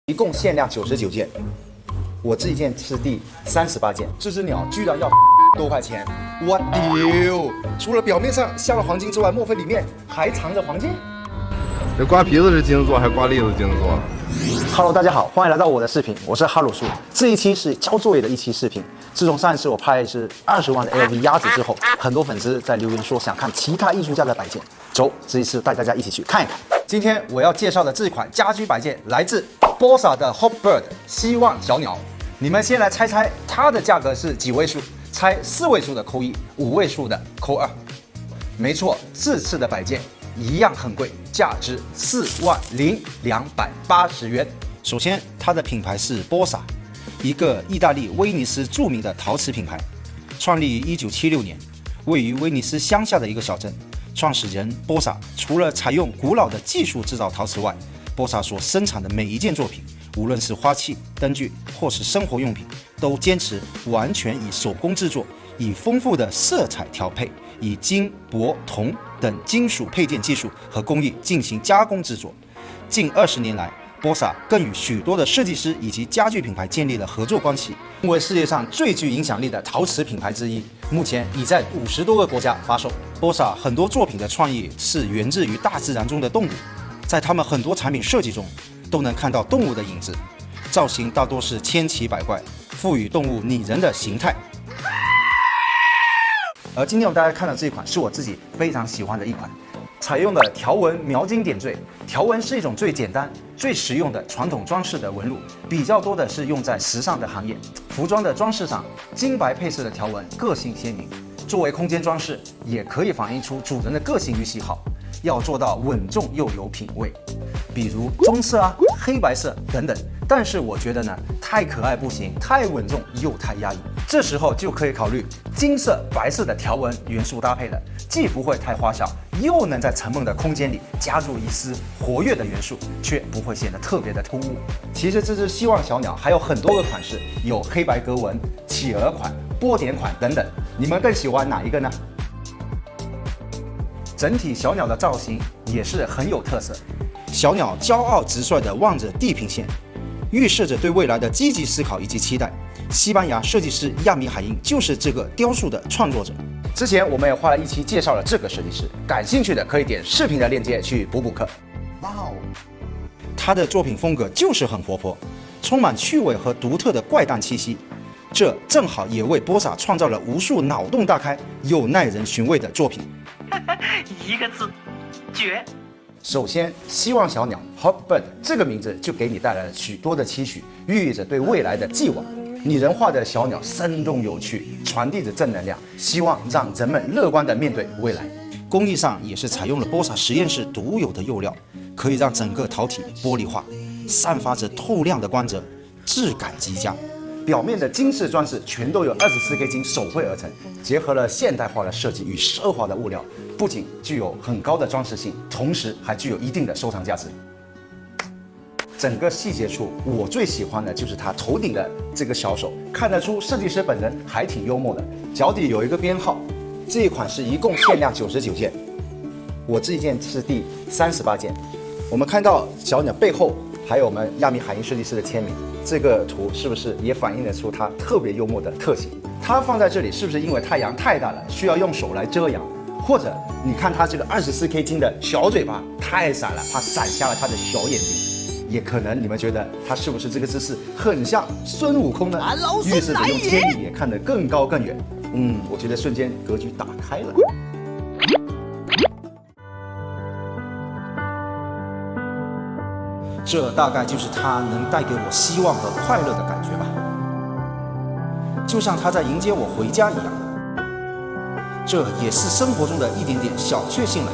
一共限量99件，我这一件是第38件。这只鸟居然要多块钱，我丢！除了表面上镶了黄金之外，莫非里面还藏着黄金？这瓜皮子是金子做还是瓜粒子金子做？Hello， 大家好，欢迎来到我的视频，我是哈鲁叔。这一期是交作业的一期视频。自从上一次我拍的是20万的 LV 鸭子之后，很多粉丝在留言说想看其他艺术家的摆件。走，这一次带大家一起去看一看。今天我要介绍的这款家居摆件来自 Bossa 的 Hopbird 希望小鸟。你们先来猜猜它的价格是几位数？猜4位数的扣1，5位数的扣2。没错，这次的摆件一样很贵，价值40280元。首先，它的品牌是 Bossa， 一个意大利威尼斯著名的陶瓷品牌，创立于1976年，位于威尼斯乡下的一个小镇。创始人 Bossa 除了采用古老的技术制造陶瓷外，Bossa 所生产的每一件作品，无论是花器、灯具或是生活用品，都坚持完全以手工制作，以丰富的色彩调配，以金、铂、铜等金属配件技术和工艺进行加工制作。近20年来，Bossa 更与许多的设计师以及家具品牌建立了合作关系，成为世界上最具影响力的陶瓷品牌之一。目前已在50多个国家发售。Bossa 很多作品的创意是源自于大自然中的动物，在他们很多产品设计中都能看到动物的影子，造型大多是千奇百怪，赋予动物拟人的形态。而今天我们大家看到这一款是我自己非常喜欢的一款。采用了条纹描金点缀，条纹是一种最简单、最实用的传统装饰的纹路，比较多的是用在时尚的行业、服装的装饰上。金白配色的条纹个性鲜明，作为空间装饰，也可以反映出主人的个性与喜好。要做到稳重又有品味，比如棕色啊、黑白色等等。但是我觉得呢，太可爱不行，太稳重又太压抑。这时候就可以考虑金色、白色的条纹元素搭配了，既不会太花哨，又能在沉闷的空间里加入一丝活跃的元素，却不会显得特别的突兀。其实这只希望小鸟还有很多个款式，有黑白格纹、企鹅款、波点款等等。你们更喜欢哪一个呢？整体小鸟的造型也是很有特色，小鸟骄傲直率地望着地平线，预示着对未来的积极思考以及期待。西班牙设计师亚米海因就是这个雕塑的创作者。之前我们也花了一期介绍了这个设计师，感兴趣的可以点视频的链接去补课。哇哦，他的作品风格就是很活泼，充满趣味和独特的怪诞气息，这正好也为Bossa创造了无数脑洞大开又耐人寻味的作品。一个字，绝！首先，希望小鸟 Hopbird 这个名字就给你带来了许多的期许，寓意着对未来的寄望。拟人化的小鸟生动有趣，传递着正能量，希望让人们乐观地面对未来。工艺上也是采用了Bossa实验室独有的釉料，可以让整个陶体玻璃化，散发着透亮的光泽，质感极佳。表面的金饰装饰全都有24K 金手绘而成，结合了现代化的设计与奢华的物料，不仅具有很高的装饰性，同时还具有一定的收藏价值。整个细节处，我最喜欢的就是它头顶的这个小手，看得出设计师本人还挺幽默的。脚底有一个编号，这一款是一共限量99件，我这一件是第38件。我们看到小鸟背后还有我们亚米海因设计师的签名，这个图是不是也反映得出它特别幽默的特性？它放在这里是不是因为太阳太大了，需要用手来遮阳？或者你看它这个24K 金的小嘴巴太闪了，怕闪瞎了它的小眼睛。也可能你们觉得它是不是这个姿势很像孙悟空呢？预示着用天理眼看得更高更远。我觉得瞬间格局打开了。这大概就是它能带给我希望和快乐的感觉吧，就像它在迎接我回家一样。这也是生活中的一点点小确幸了。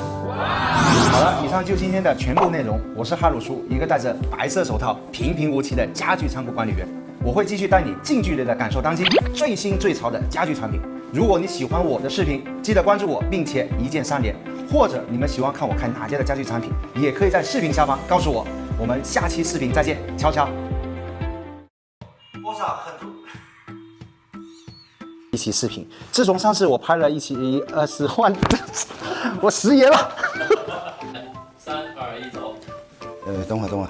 好了，以上就今天的全部内容。我是哈鲁叔，一个戴着白色手套、平平无奇的家具仓库管理员。我会继续带你近距离的感受当今最新最潮的家具产品。如果你喜欢我的视频，记得关注我，并且一键3连。或者你们喜欢看我开哪家的家具产品，也可以在视频下方告诉我。我们下期视频再见，悄悄。Bossa很多。一期视频，自从上次我拍了一期20万，我食言了。3、2、1，走。等会儿。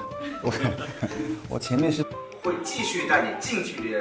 我前面是会继续带你近距离